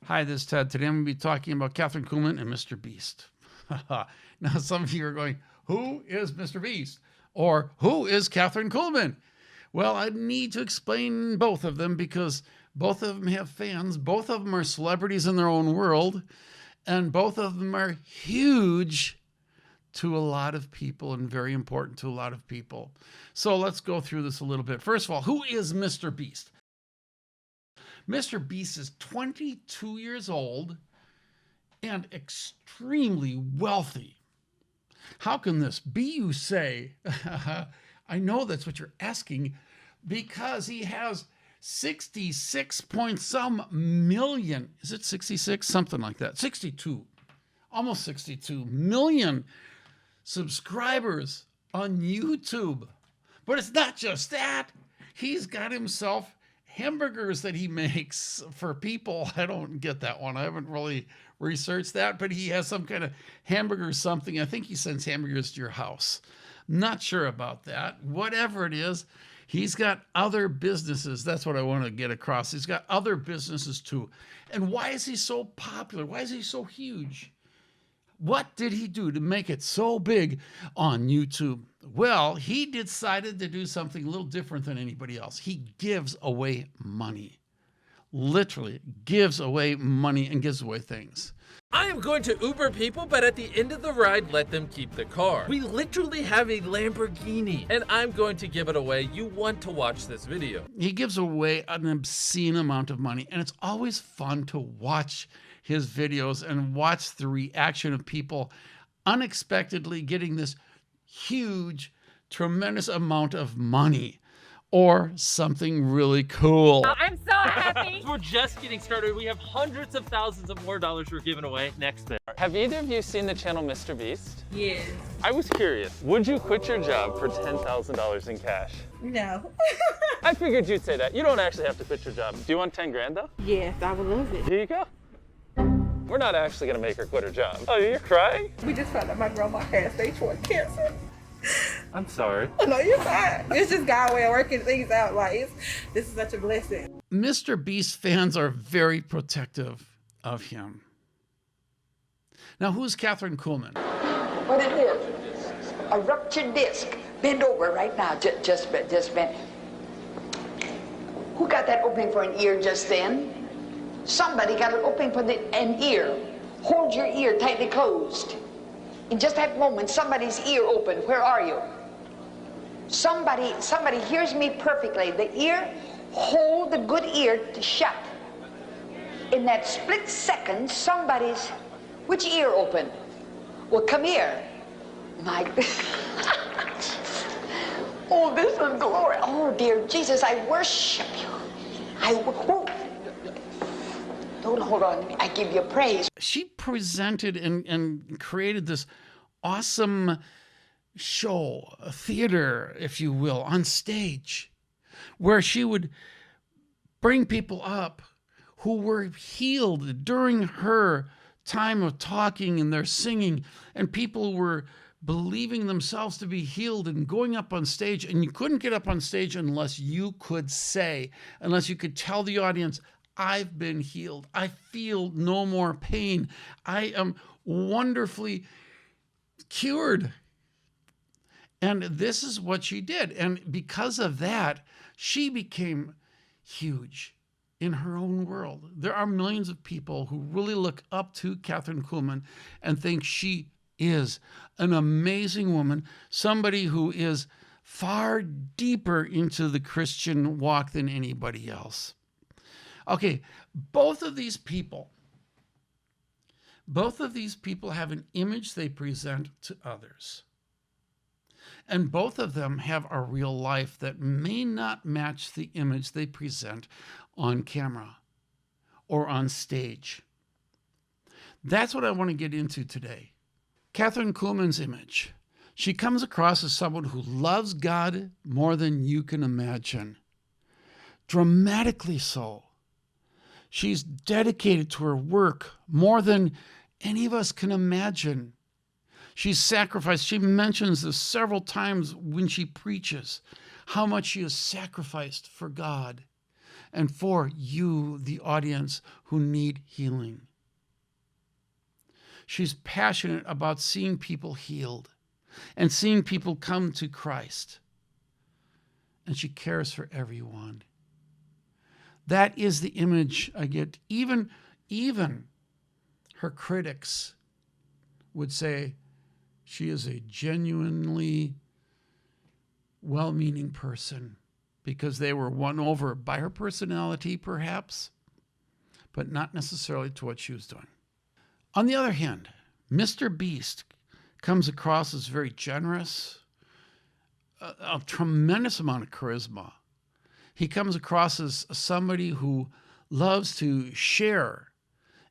Hi, this is Ted. Today I'm going to be talking about Kathryn Kuhlman and Mr. Beast. Now, some of you are going, who is Mr. Beast? Or who is Kathryn Kuhlman? Well, I need to explain both of them because both of them have fans. Both of them are celebrities in their own world. And both of them are huge to a lot of people and very important to a lot of people. So let's go through this a little bit. First of all, who is Mr. Beast? Mr. Beast is 22 years old and extremely wealthy. How can this be, you say? I know that's what you're asking, because he has 66 point some million. Is it 66? Something like that. 62. Almost 62 million subscribers on YouTube. But it's not just that. He's got himself hamburgers that he makes for people. I don't get that one. I haven't really researched that, but he has some kind of hamburger something. I think he sends hamburgers to your house. Not sure about that. Whatever it is, he's got other businesses. That's what I want to get across. He's got other businesses too. And why is he so popular? Why is he so huge? What did he do to make it so big on YouTube? Well, he decided to do something a little different than anybody else. He gives away money. Literally gives away money and gives away things. I am going to Uber people, but at the end of the ride, let them keep the car. We literally have a Lamborghini, and I'm going to give it away. You want to watch this video. He gives away an obscene amount of money, and it's always fun to watch his videos and watch the reaction of people unexpectedly getting this huge, tremendous amount of money or something really cool. I'm so happy. We're just getting started. We have hundreds of thousands of more dollars we're giving away next bit. Have either of you seen the channel Mr. Beast? Yes. I was curious, would you quit your job for $10,000 in cash? No. I figured you'd say that. You don't actually have to quit your job. Do you want 10 grand though? Yes, I would love it. Here you go. We're not actually gonna make her quit her job. Oh, you're crying? We just found out my grandma had stage 4 cancer. I'm sorry. No, you're fine. It's just God's way of working things out. Like, this is such a blessing. Mr. Beast fans are very protective of him. Now, who's Kathryn Kuhlman? What it is? A ruptured disc. Bend over right now. Just bend. Who got that opening for an ear just then? Somebody got an opening for an ear. Hold your ear tightly closed. In just that moment, somebody's ear opened. Where are you? Somebody hears me perfectly. The ear, hold the good ear to shut. In that split second, which ear opened? Well, come here. My, oh, this is glory. Oh, dear Jesus, I worship you. Hold on, I give you praise. She presented and created this awesome show, a theater, if you will, on stage, where she would bring people up who were healed during her time of talking and their singing, and people were believing themselves to be healed and going up on stage. And you couldn't get up on stage unless you could tell the audience, I've been healed. I feel no more pain. I am wonderfully cured. And this is what she did. And because of that, she became huge in her own world. There are millions of people who really look up to Kathryn Kuhlman and think she is an amazing woman, somebody who is far deeper into the Christian walk than anybody else. Okay, both of these people have an image they present to others. And both of them have a real life that may not match the image they present on camera or on stage. That's what I want to get into today. Kathryn Kuhlman's image. She comes across as someone who loves God more than you can imagine. Dramatically so. She's dedicated to her work more than any of us can imagine. She's sacrificed. She mentions this several times when she preaches, how much she has sacrificed for God. and for you, the audience, who need healing. She's passionate about seeing people healed and seeing people come to Christ. And she cares for everyone. That is the image I get. Even her critics would say she is a genuinely well-meaning person because they were won over by her personality, perhaps, but not necessarily to what she was doing. On the other hand, Mr. Beast comes across as very generous, a tremendous amount of charisma. He comes across as somebody who loves to share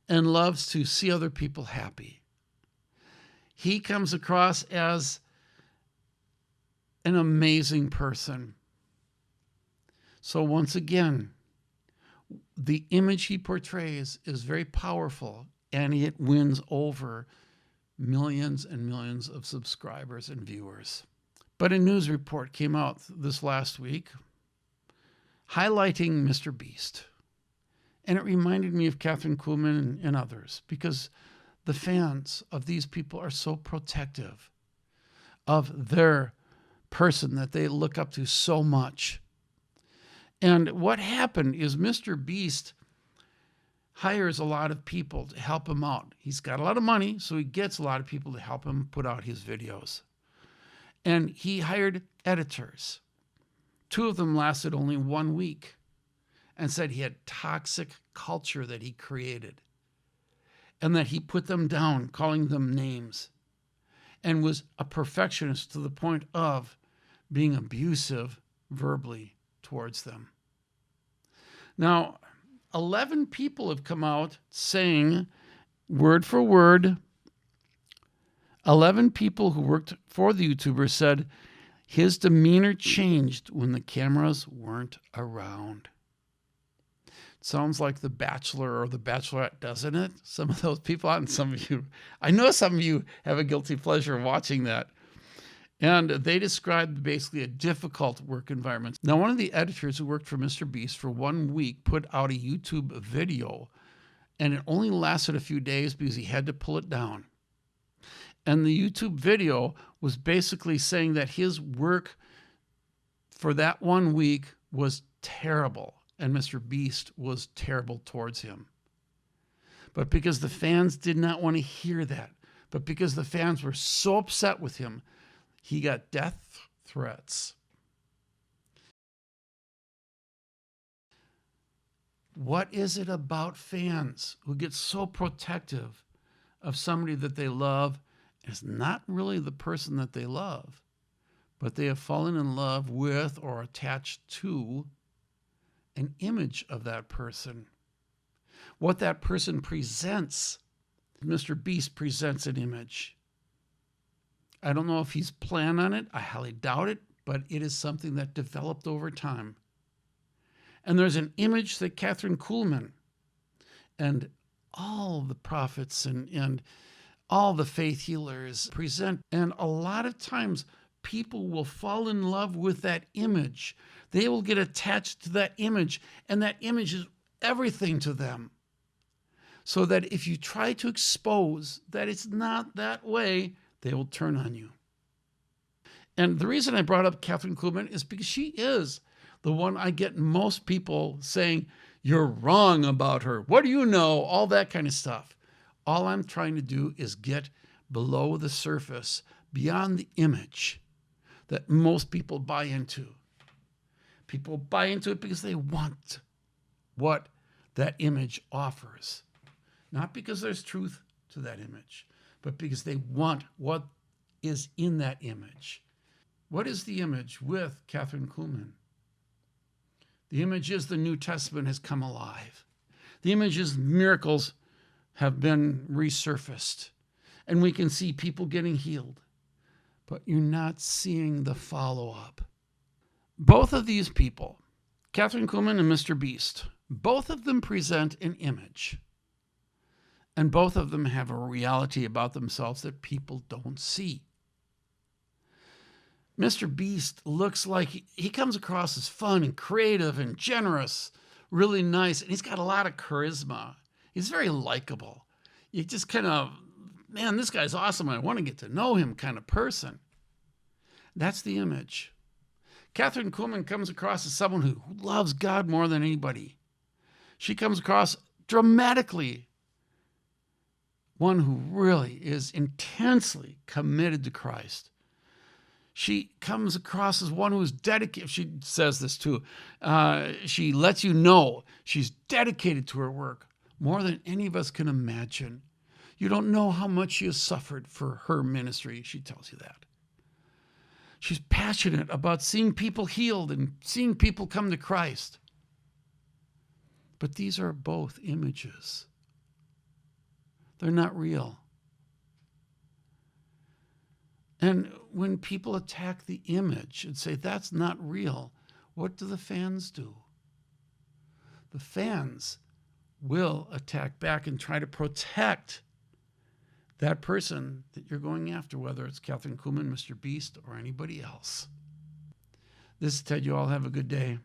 and loves to see other people happy. He comes across as an amazing person. So once again, the image he portrays is very powerful, and it wins over millions and millions of subscribers and viewers. But a news report came out this last week highlighting Mr. Beast. And it reminded me of Kathryn Kuhlman and others, because the fans of these people are so protective of their person that they look up to so much. And what happened is Mr. Beast hires a lot of people to help him out. He's got a lot of money, so he gets a lot of people to help him put out his videos. And he hired editors. 2 of them lasted only 1 week and said he had toxic culture that he created and that he put them down, calling them names, and was a perfectionist to the point of being abusive verbally towards them. Now, 11 people have come out saying, word for word, 11 people who worked for the YouTuber said his demeanor changed when the cameras weren't around. Sounds like The Bachelor or The Bachelorette, doesn't it? Some of those people out, and some of you, I know some of you have a guilty pleasure of watching that. And they described basically a difficult work environment. Now, one of the editors who worked for Mr. Beast for 1 week put out a YouTube video, and it only lasted a few days because he had to pull it down. And the YouTube video was basically saying that his work for that 1 week was terrible, and Mr. Beast was terrible towards him. But because the fans did not want to hear that, but because the fans were so upset with him, he got death threats. What is it about fans who get so protective of somebody that they love? It's not really the person that they love, but they have fallen in love with or attached to an image of that person. What that person presents. Mr. Beast presents an image. I don't know if he's planned on it. I highly doubt it, but it is something that developed over time. And there's an image that Kathryn Kuhlman and all the prophets and all the faith healers present. And a lot of times people will fall in love with that image. They will get attached to that image, and that image is everything to them. So that if you try to expose that it's not that way, they will turn on you. And the reason I brought up Kathryn Kuhlman is because she is the one I get most people saying, you're wrong about her. What do you know? All that kind of stuff. All I'm trying to do is get below the surface, beyond the image that most people buy into. People buy into it because they want what that image offers. Not because there's truth to that image, but because they want what is in that image. What is the image with Kathryn Kuhlman? The image is the New Testament has come alive. The image is miracles have been resurfaced, and we can see people getting healed, but you're not seeing the follow-up. Both of these people, Kathryn Kuhlman and Mr. Beast, both of them present an image. And both of them have a reality about themselves that people don't see. Mr. Beast looks like he comes across as fun and creative and generous, really nice, and he's got a lot of charisma. He's very likable. You just kind of, man, this guy's awesome. I want to get to know him kind of person. That's the image. Kathryn Kuhlman comes across as someone who loves God more than anybody. She comes across dramatically one who really is intensely committed to Christ. She comes across as one who is dedicated. She says this too. She lets you know she's dedicated to her work more than any of us can imagine. You don't know how much she has suffered for her ministry. She tells you that. She's passionate about seeing people healed and seeing people come to Christ. But these are both images. They're not real. And when people attack the image and say that's not real, what do the fans do? The fans will attack back and try to protect that person that you're going after, whether it's Kathryn Kuhlman, Mr. Beast, or anybody else. This is Ted. You all have a good day.